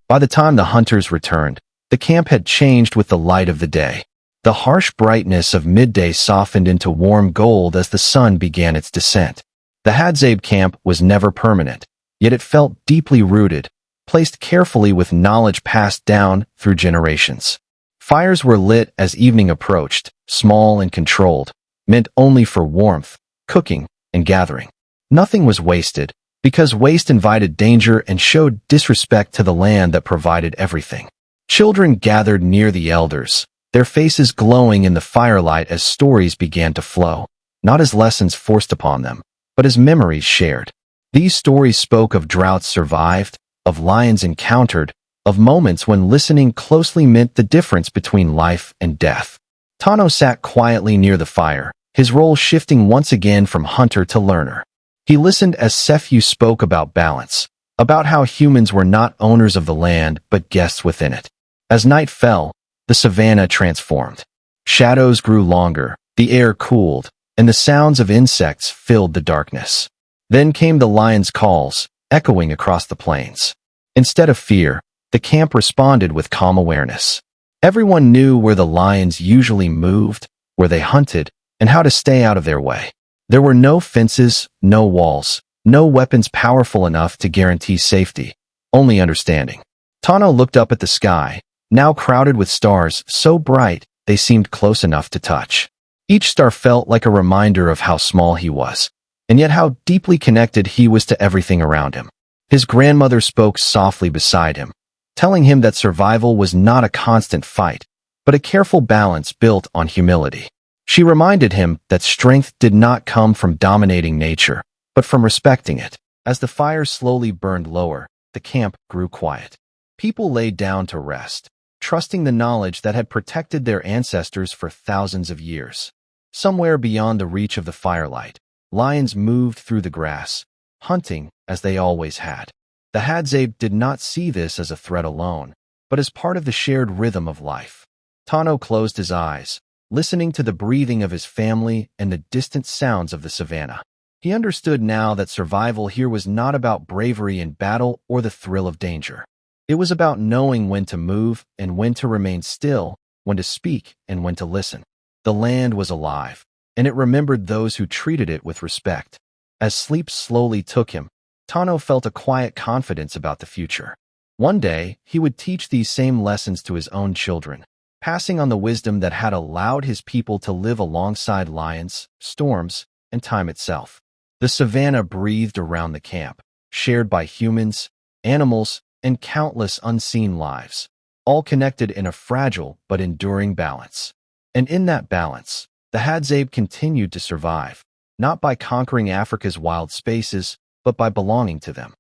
By the time the hunters returned, the camp had changed with the light of the day. The harsh brightness of midday softened into warm gold as the sun began its descent. The Hadzabe camp was never permanent, yet it felt deeply rooted, placed carefully with knowledge passed down through generations. Fires were lit as evening approached, small and controlled, meant only for warmth, cooking, and gathering. Nothing was wasted, because waste invited danger and showed disrespect to the land that provided everything. Children gathered near the elders, their faces glowing in the firelight as stories began to flow, not as lessons forced upon them, but as memories shared. These stories spoke of droughts survived, of lions encountered, of moments when listening closely meant the difference between life and death. Tano sat quietly near the fire, his role shifting once again from hunter to learner. He listened as Sephu spoke about balance, about how humans were not owners of the land but guests within it. As night fell, the savanna transformed. Shadows grew longer, the air cooled, and the sounds of insects filled the darkness. Then came the lion's calls, echoing across the plains. Instead of fear, the camp responded with calm awareness. Everyone knew where the lions usually moved, where they hunted, and how to stay out of their way. There were no fences, no walls, no weapons powerful enough to guarantee safety, only understanding. Tano looked up at the sky, now crowded with stars so bright they seemed close enough to touch. Each star felt like a reminder of how small he was, and yet how deeply connected he was to everything around him. His grandmother spoke softly beside him, telling him that survival was not a constant fight, but a careful balance built on humility. She reminded him that strength did not come from dominating nature, but from respecting it. As the fire slowly burned lower, the camp grew quiet. People lay down to rest, trusting the knowledge that had protected their ancestors for thousands of years. Somewhere beyond the reach of the firelight, lions moved through the grass, hunting as they always had. The Hadzabe did not see this as a threat alone, but as part of the shared rhythm of life. Tano closed his eyes, listening to the breathing of his family and the distant sounds of the savanna. He understood now that survival here was not about bravery in battle or the thrill of danger. It was about knowing when to move and when to remain still, when to speak and when to listen. The land was alive, and it remembered those who treated it with respect. As sleep slowly took him, Tano felt a quiet confidence about the future. One day, he would teach these same lessons to his own children, passing on the wisdom that had allowed his people to live alongside lions, storms, and time itself. The savanna breathed around the camp, shared by humans, animals, and countless unseen lives, all connected in a fragile but enduring balance. And in that balance, the Hadzabe continued to survive, not by conquering Africa's wild spaces, but by belonging to them.